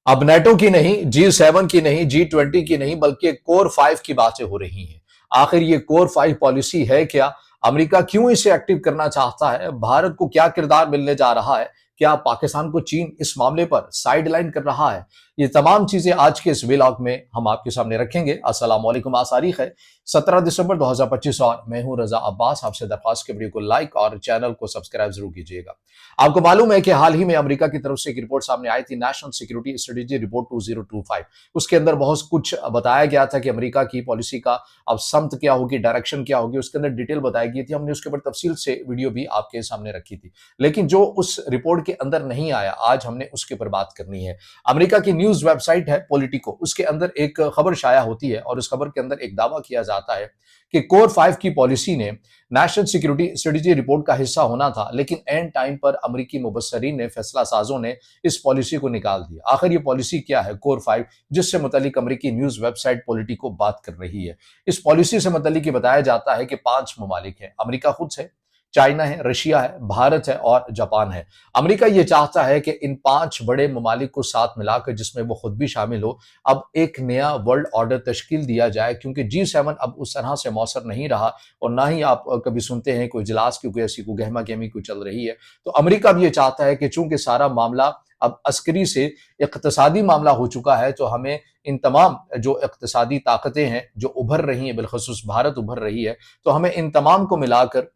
अब नेटो की नहीं, G7 की नहीं, G20 की नहीं, बल्कि कोर 5 की बातें हो रही हैं। आखिर ये कोर 5 पॉलिसी है क्या? अमेरिका क्यों इसे एक्टिव करना चाहता है? भारत को क्या किरदार मिलने जा रहा है? क्या पाकिस्तान को चीन इस मामले पर साइडलाइन कर रहा है? ये तमाम चीजें आज के इस व्लॉग में हम आपके सामने रखेंगे। अस्सलाम वालेकुम, आज तारीख है 17 दिसंबर 2025 और मैं हूं रजा अब्बास। आपसे दरख्वास्त के वीडियो को लाइक और चैनल को सब्सक्राइब जरूर कीजिएगा। आपको मालूम है कि हाल ही में अमेरिका की तरफ से एक रिपोर्ट सामने आई थी, नेशनल सिक्योरिटी स्ट्रेटेजी रिपोर्ट 2025। उसके अंदर बहुत कुछ बताया गया था कि अमेरिका की पॉलिसी का अब समत क्या होगी, डायरेक्शन क्या होगी, उसके अंदर डिटेल बताई गई थी। हमने उसके ऊपर तफसील से वीडियो भी आपके सामने रखी थी। लेकिन जो उस रिपोर्ट के अंदर नहीं आया, आज हमने उसके ऊपर बात करनी है। अमेरिका की न्यूज वेबसाइट है पॉलिटिको, उसके अंदर एक खबर शाया होती है और उस खबर के अंदर एक दावा किया जाता है कि कोर 5 की पॉलिसी ने नेशनल सिक्योरिटी स्ट्रेटेजी रिपोर्ट का हिस्सा होना था, लेकिन एंड टाइम पर अमेरिकी मुबस्सरीन ने, फैसला साजों ने इस पॉलिसी को निकाल दिया। आखिर ये पॉलिसी क्या है कोर 5, जिससे मुतालिक अमेरिकी न्यूज वेबसाइट पॉलिटिको बात कर रही है? इस पॉलिसी से मुतालिक ये बताया जाता है कि 5 ममालिक हैं, अमेरिका खुद है, चाइना है, रशिया है, भारत है और जापान है। अमेरिका ये चाहता है कि इन 5 बड़े ममालिक को साथ मिलाकर, जिसमें वो खुद भी शामिल हो, अब एक नया वर्ल्ड ऑर्डर तश्कील दिया जाए, क्योंकि G7 अब उस तरह से मौसर नहीं रहा और ना ही आप कभी सुनते हैं कोई इजलास की कोई ऐसी कोई गहमा गहमी कोई चल रही है। तो अमेरिका भी ये चाहता है कि चूंकि सारा मामला अब अस्करी से इक्तिसादी मामला हो चुका है, तो हमें इन तमाम जो इक्तिसादी ताकतें हैं जो उभर रही हैं, बिलखसूस भारत उभर रही है, तो हमें इन तमाम को मिलाकर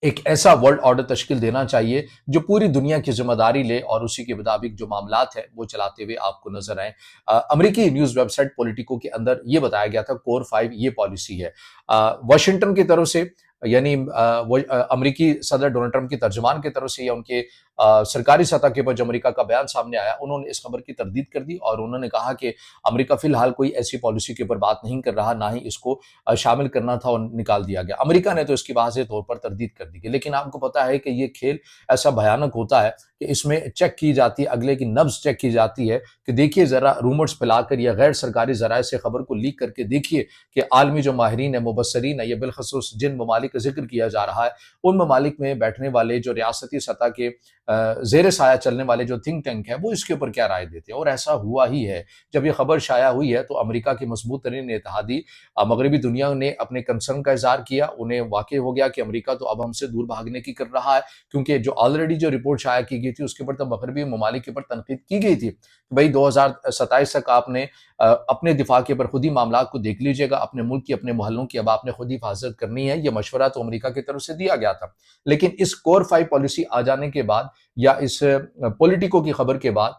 एक ऐसा वर्ल्ड ऑर्डर तश्कील देना चाहिए जो पूरी दुनिया की जिम्मेदारी ले और उसी के मुताबिक जो मामलात है वो चलाते हुए आपको नजर आए। अमेरिकी न्यूज वेबसाइट पॉलिटिको के अंदर ये बताया गया था कोर 5 ये पॉलिसी है। वाशिंगटन की तरफ से, यानी अमेरिकी सदर डोनाल्ड ट्रंप की तर्जुमान की तरफ से या उनके सरकारी सतह के ऊपर जो अमेरिका का बयान सामने आया, उन्होंने इस खबर की तरदीद कर दी और उन्होंने कहा कि अमेरिका फिलहाल कोई ऐसी पॉलिसी के ऊपर बात नहीं कर रहा, ना ही इसको शामिल करना था और निकाल दिया गया। अमेरिका ने तो इसकी वाज़ेह तौर पर तरदीद कर दी। लेकिन आपको पता है कि ये खेल ऐसा भयानक होता है कि इसमें चेक की जाती है, अगले की नब्ज चेक की जाती है कि देखिए ज़रा रूमर्स फैलाकर या गैर सरकारी ज़राए से खबर को लीक करके देखिए कि आलमी जो माहिरीन है, मुबस्सरीन है, या बिलखसूस जिन ममालिक का जिक्र किया जा रहा है, उन ममालिक में बैठने वाले जो रियासती सतह के ज़ेर साया चलने वाले जो थिंक टैंक है, वो इसके ऊपर क्या राय देते हैं। और ऐसा हुआ ही है। जब ये खबर शाया हुई है तो अमेरिका की मजबूत तरीन इत्तेहादी मगरबी दुनिया ने अपने कंसर्न का इजहार किया। उन्हें वाक़ई हो गया कि अमेरिका तो अब हमसे दूर भागने की कर रहा है, क्योंकि जो ऑलरेडी जो रिपोर्ट शाया की गई थी उसके ऊपर तो मगरबी ममालिक के ऊपर तनकीद की गई थी कि भाई 2027 तक आपने अपने दिफा के ऊपर खुद ही मामला को देख लीजिएगा, अपने मुल्क की, अपने मोहल्लों की अब आपने खुद ही हिफाजत करनी है। ये मशवरा तो अमेरिका की तरफ से दिया गया था। लेकिन इस कोर 5 पॉलिसी आ जाने के बाद या इस पॉलिटिको की खबर के बाद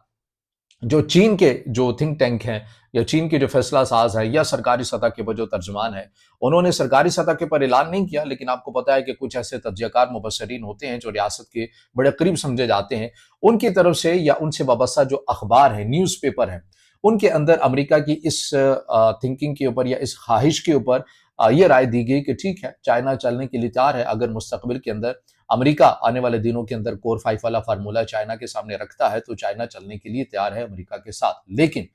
जो चीन के जो थिंक टैंक हैं या चीन के जो फैसला साज है या सरकारी सतह के ऊपर जो तर्जुमान है, उन्होंने सरकारी सतह के ऊपर ऐलान नहीं किया, लेकिन आपको पता है कि कुछ ऐसे तज्जियाकार मुबस्सरीन होते हैं जो रियासत के बड़े करीब समझे जाते हैं, उनकी तरफ से या उनसे वाबस्ता जो अखबार है, न्यूज़ पेपर हैं, उनके अंदर अमेरिका की इस थिंकिंग के ऊपर या इस ख्वाहिश के ऊपर ये राय दी गई कि ठीक है, चाइना चलने के लिए तैयार है। अगर मुस्तकबिल के अंदर अमेरिका आने वाले दिनों के अंदर कोर 5 वाला फार्मूला चाइना के सामने रखता है, तो चाइना चलने के लिए तैयार है अमेरिका के साथ। लेकिन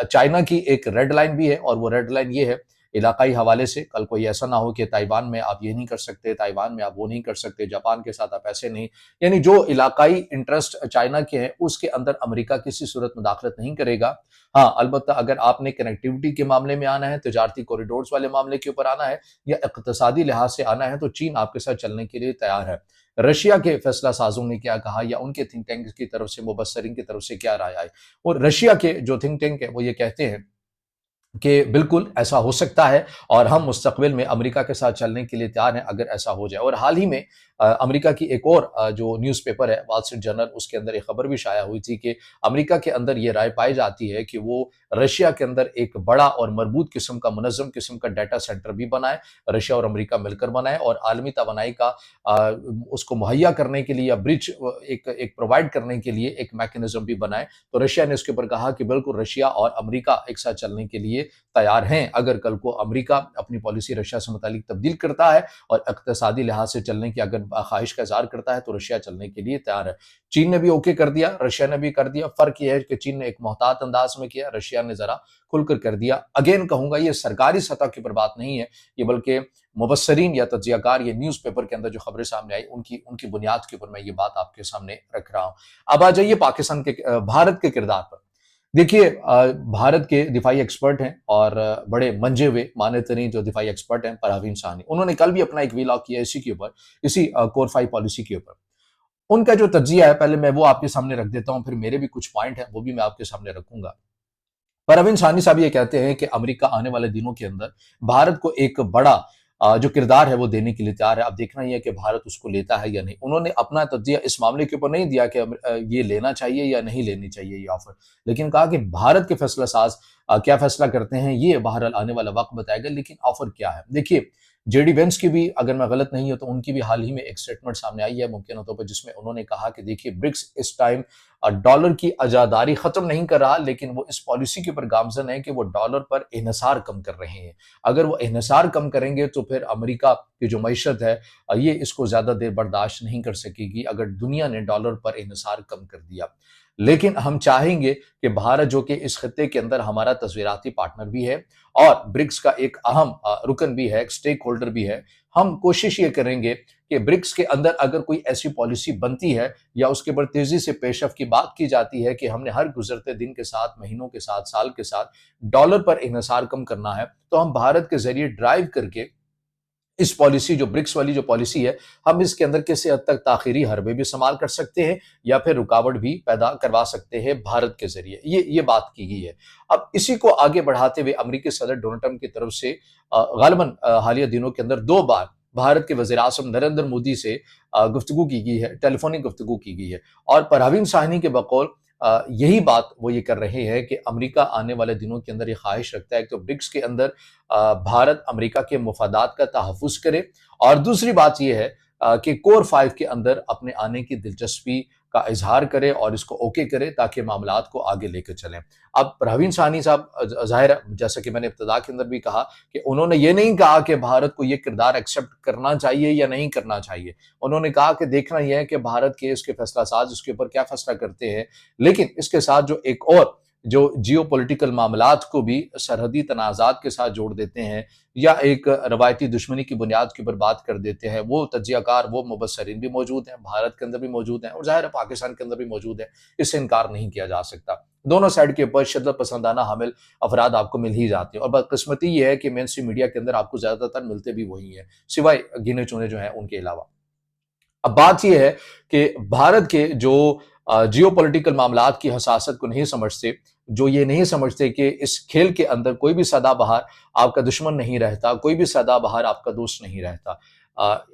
चाइना की एक रेड लाइन भी है और वो रेड लाइन ये है, इलाकाई हवाले से कल कोई ऐसा ना हो कि ताइवान में आप ये नहीं कर सकते, ताइवान में आप वो नहीं कर सकते, जापान के साथ आप ऐसे नहीं, यानी जो इलाकाई इंटरेस्ट चाइना के हैं उसके अंदर अमेरिका किसी सूरत मुदाखलत नहीं करेगा। हाँ, अलबत्ता अगर आपने कनेक्टिविटी के मामले में आना है, तजारती कॉरिडोर्स वाले मामले के ऊपर आना है या इक्तिसादी लिहाज से आना है, तो चीन आपके साथ चलने के लिए तैयार है। रशिया के फैसला साजों ने क्या कहा या उनके थिंक टैंक की तरफ से, मुबस्सरीन की तरफ से क्या राय आई, और रशिया के जो थिंक टैंक है वो ये कहते हैं कि बिल्कुल ऐसा हो सकता है और हम मुस्तकबिल में अमेरिका के साथ चलने के लिए तैयार हैं अगर ऐसा हो जाए। और हाल ही में अमेरिका की एक और जो न्यूज़पेपर है वॉल स्ट्रीट जर्नल, उसके अंदर एक खबर भी शाया हुई थी कि अमेरिका के अंदर ये राय पाई जाती है कि वो रशिया के अंदर एक बड़ा और मरबूत किस्म का, मुनज़्ज़म किस्म का डाटा सेंटर भी बनाए, रशिया और अमेरिका मिलकर बनाए और आलमी तवानाई का उसको मुहैया करने के लिए या ब्रिज एक प्रोवाइड करने के लिए एक मैकेनिज्म भी बनाए। तो रशिया ने इसके ऊपर कहा कि बिल्कुल रशिया और अमेरिका एक साथ चलने के लिए तैयार हैं। अगर कल को अमेरिका अपनी पॉलिसी रशिया से मुतालिक तब्दील करता है और इक्तिसादी लिहाज से चलने की अगर ख्वाहिश का इज़हार करता है, तो रशिया चलने के लिए तैयार है। चीन ने भी ओके कर दिया, रशिया ने भी कर दिया। फर्क यह है कि चीन ने एक मोहतात अंदाज में किया, रशिया ने जरा खुलकर कर दिया। अगेन कहूंगा, ये सरकारी सतह की पर बात नहीं है, ये बल्कि मुबस्सरीन या तज्जियाकार, ये न्यूज़पेपर के अंदर जो खबरें सामने आई उनकी उनकी बुनियाद के ऊपर मैं ये बात आपके सामने रख रहा हूं। अब आ जाइए पाकिस्तान के, भारत के किरदार पर। देखिए भारत के दिफाई एक्सपर्ट हैं और बड़े मंजे हुए माने तरीन जो दिफाई एक्सपर्ट हैं परवीन शाहनी, उन्होंने कल भी अपना एक वीलॉग किया इसी के ऊपर, इसी कोर 5 पॉलिसी के ऊपर। उनका जो तज्जिया है पहले मैं वो आपके सामने रख देता हूं, फिर मेरे भी कुछ पॉइंट हैं वो भी मैं आपके सामने रखूंगा। परवीन शानी साहब ये कहते हैं कि अमेरिका आने वाले दिनों के अंदर भारत को एक बड़ा जो किरदार है वो देने के लिए तैयार है। अब देखना ये है कि भारत उसको लेता है या नहीं। उन्होंने अपना तज्जिया इस मामले के ऊपर नहीं दिया कि ये लेना चाहिए या नहीं लेनी चाहिए ये ऑफर, लेकिन कहा कि भारत के फैसला साज क्या फैसला करते हैं ये बहरहाल आने वाला वक्त बताएगा, लेकिन ऑफर क्या है। देखिए जेडी वेंस की भी, अगर मैं गलत नहीं हूं तो उनकी भी हाल ही में एक स्टेटमेंट सामने आई है मुमकिन तौर पर, जिसमें उन्होंने कहा कि देखिए ब्रिक्स इस टाइम डॉलर की अजादारी खत्म नहीं कर रहा, लेकिन वो इस पॉलिसी के ऊपर गामजन है कि वो डॉलर पर इन्हिसार कम कर रहे हैं। अगर वो इन्हिसार कम करेंगे तो फिर अमेरिका की जो मईशत है ये इसको ज्यादा देर बर्दाश्त नहीं कर सकेगी अगर दुनिया ने डॉलर पर इन्हिसार कम कर दिया। लेकिन हम चाहेंगे कि भारत जो कि इस खत्ते के अंदर हमारा तस्वीराती पार्टनर भी है और ब्रिक्स का एक अहम रुकन भी है, एक स्टेक होल्डर भी है, हम कोशिश ये करेंगे कि ब्रिक्स के अंदर अगर कोई ऐसी पॉलिसी बनती है या उसके ऊपर तेजी से पेशरफ की बात की जाती है कि हमने हर गुजरते दिन के साथ, महीनों के साथ, साल के साथ डॉलर पर इन्हिसार कम करना है, तो हम भारत के जरिए ड्राइव करके इस पॉलिसी जो ब्रिक्स वाली जो पॉलिसी है, हम इसके अंदर किसी हद तक ताखिरी हरबे भी इस्तेमाल कर सकते हैं या फिर रुकावट भी पैदा करवा सकते हैं भारत के जरिए। ये बात की गई है। अब इसी को आगे बढ़ाते हुए अमेरिकी सदर डोनाल्ड ट्रंप की तरफ से गालिबन हालिया दिनों के अंदर 2 बार भारत के वज़ीर आज़म नरेंद्र मोदी से गुफ्तगू की गई है, टेलीफोनिक गुफ्तगू की गई है और परवीन शाहनी के बकौल यही बात वो ये कर रहे हैं कि अमेरिका आने वाले दिनों के अंदर ये ख्वाहिश रखता है कि तो ब्रिक्स के अंदर भारत अमेरिका के मुफादात का तहफ़्फ़ुज़ करे और दूसरी बात ये है कि कोर 5 के अंदर अपने आने की दिलचस्पी का इज़हार करे और इसको ओके करे ताकि मामलात को आगे लेकर चलें। अब परवीन शाहनी साहब ज़ाहिर है जैसा कि मैंने इब्तिदा के अंदर भी कहा कि उन्होंने ये नहीं कहा कि भारत को ये किरदार एक्सेप्ट करना चाहिए या नहीं करना चाहिए। उन्होंने कहा कि देखना यह है कि भारत के इसके फैसला साज इसके ऊपर क्या फैसला करते हैं। लेकिन इसके साथ जो एक और जो जियोपॉलिटिकल मामलात को भी सरहदी तनाज़ात के साथ जोड़ देते हैं या एक रवायती दुश्मनी की बुनियाद के ऊपर बात कर देते हैं, वो तज्जियाकार, वो मुबस्सरीन भी मौजूद हैं, भारत के अंदर भी मौजूद हैं और ज़ाहिर है पाकिस्तान के अंदर भी मौजूद हैं। इससे इनकार नहीं किया जा सकता। दोनों साइड के ऊपर शिद्दत पसंदाना हामिल अफराद आपको मिल ही जाते हैं और बदकिस्मती ये है कि मेन स्ट्रीम मीडिया के अंदर आपको ज़्यादातर मिलते भी वही हैं, सिवाय गिने-चुने जो हैं उनके अलावा। अब बात यह है कि भारत के जो जियोपॉलिटिकल मामलात की हसासत को नहीं समझते, जो ये नहीं समझते कि इस खेल के अंदर कोई भी सदाबहार आपका दुश्मन नहीं रहता, कोई भी सदाबहार आपका दोस्त नहीं रहता।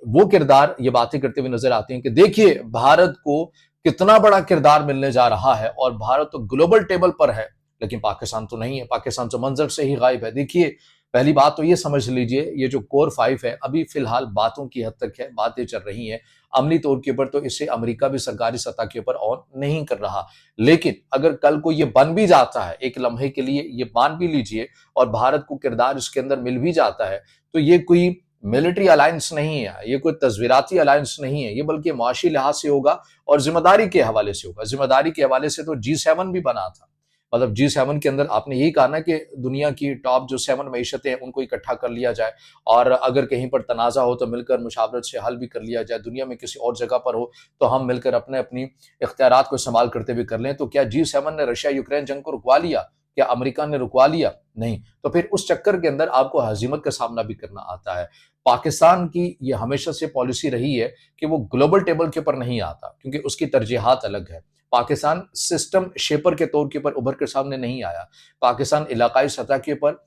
वो किरदार ये बातें करते हुए नजर आते हैं कि देखिए भारत को कितना बड़ा किरदार मिलने जा रहा है और भारत तो ग्लोबल टेबल पर है, लेकिन पाकिस्तान तो नहीं है, पाकिस्तान तो मंजर से ही गायब है। देखिए पहली बात तो ये समझ लीजिए ये जो कोर 5 है अभी फिलहाल बातों की हद तक है, बातें चल रही हैं। अमली तौर के ऊपर तो इसे अमेरिका भी सरकारी सतह के ऊपर ऑन नहीं कर रहा। लेकिन अगर कल को ये बन भी जाता है, एक लम्हे के लिए ये मान भी लीजिए और भारत को किरदार इसके अंदर मिल भी जाता है, तो ये कोई मिलिट्री अलायंस नहीं है, ये कोई तस्वीराती अलायंस नहीं है, ये बल्कि मुआशी लिहाज से होगा और जिम्मेदारी के हवाले से होगा। जिम्मेदारी के हवाले से तो G7 भी बना था। मतलब G7 के अंदर आपने यही कहा ना कि दुनिया की टॉप जो 7 मईशतें हैं उनको इकट्ठा कर लिया जाए और अगर कहीं पर तनाज़ा हो तो मिलकर मुशावरत से हल भी कर लिया जाए। दुनिया में किसी और जगह पर हो तो हम मिलकर अपने अपनी इख्तियारात को इस्तेमाल करते हुए कर लें। तो क्या G7 ने रशिया यूक्रेन जंग को रुकवा लिया? क्या अमेरिका ने रुकवा लिया? नहीं। तो फिर उस चक्कर के अंदर आपको हज़ीमत का सामना भी करना आता है। पाकिस्तान की ये हमेशा से पॉलिसी रही है कि वो ग्लोबल टेबल के ऊपर नहीं आता क्योंकि उसकी तरजीहात अलग है। पाकिस्तान सिस्टम शेपर के तौर के ऊपर उभर कर सामने नहीं आया। पाकिस्तान इलाकाई सतह के ऊपर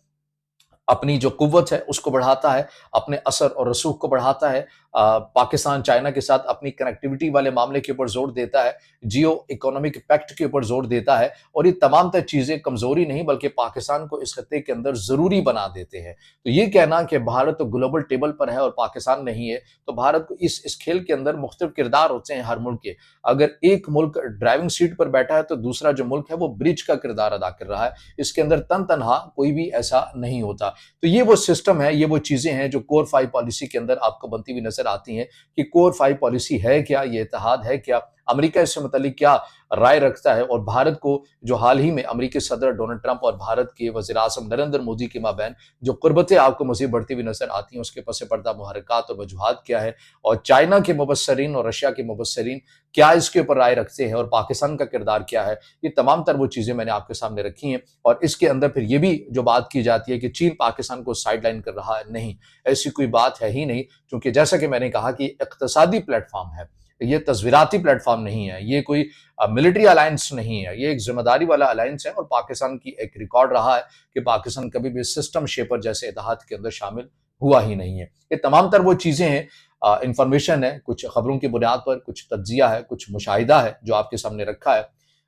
अपनी जो कुव्वत है उसको बढ़ाता है, अपने असर और रसूख को बढ़ाता है। पाकिस्तान चाइना के साथ अपनी कनेक्टिविटी वाले मामले के ऊपर जोर देता है, जियो इकोनॉमिक पैक्ट के ऊपर जोर देता है और ये तमाम तर चीजें कमजोरी नहीं बल्कि पाकिस्तान को इस खत्ते के अंदर जरूरी बना देते हैं। तो ये कहना कि भारत तो ग्लोबल टेबल पर है और पाकिस्तान नहीं है, तो भारत को इस खेल के अंदर मुख्तलिफ किरदार होते हैं हर मुल्क के। अगर एक मुल्क ड्राइविंग सीट पर बैठा है तो दूसरा जो मुल्क है वो ब्रिज का किरदार अदा कर रहा है। इसके अंदर तन तनहा कोई भी ऐसा नहीं होता। तो ये वो सिस्टम है, ये वो चीजें हैं जो कोर 5 पॉलिसी के अंदर आपको बनती हुई नजर आती हैं कि कोर 5 पॉलिसी है क्या, ये इत्तेहाद है क्या, امریکہ اس سے متعلق کیا رائے رکھتا ہے، اور بھارت کو جو حال ہی میں امریکی صدر ڈونلڈ ٹرمپ اور بھارت کے وزیر اعظم نریندر مودی کے مابین جو قربتیں آپ کو مزید بڑھتی ہوئی نظر آتی ہیں، اس کے پس پردہ محرکات اور وجوہات کیا ہے، اور چائنا کے مبصرین اور رشیا کے مبصرین کیا اس کے اوپر رائے رکھتے ہیں، اور پاکستان کا کردار کیا ہے، یہ تمام تر وہ چیزیں میں نے آپ کے سامنے رکھی ہیں۔ اور اس کے اندر پھر یہ بھی جو بات کی جاتی ہے کہ چین پاکستان کو سائیڈ لائن کر رہا ہے، نہیں، ایسی کوئی بات ہے ہی نہیں، کیونکہ جیسا کہ میں نے کہا کہ اقتصادی پلیٹ فارم ہے، یہ تصویراتی پلیٹ فارم نہیں ہے، یہ کوئی ملٹری الائنس نہیں ہے، یہ ایک ذمہ داری والا الائنس ہے، اور پاکستان کی ایک ریکارڈ رہا ہے کہ پاکستان کبھی بھی سسٹم شیپر جیسے اتحاد کے اندر شامل ہوا ہی نہیں ہے۔ یہ تمام تر وہ چیزیں ہیں، انفارمیشن ہے، کچھ خبروں کی بنیاد پر، کچھ تجزیہ ہے، کچھ مشاہدہ ہے جو آپ کے سامنے رکھا ہے۔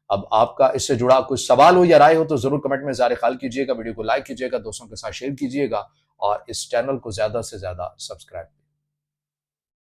اب آپ کا اس سے جڑا کچھ سوال ہو یا رائے ہو تو ضرور کمنٹ میں اظہار خیال کیجیے گا، ویڈیو کو لائک کیجیے گا، دوستوں کے ساتھ شیئر کیجیے گا، اور اس چینل کو زیادہ سے زیادہ سبسکرائب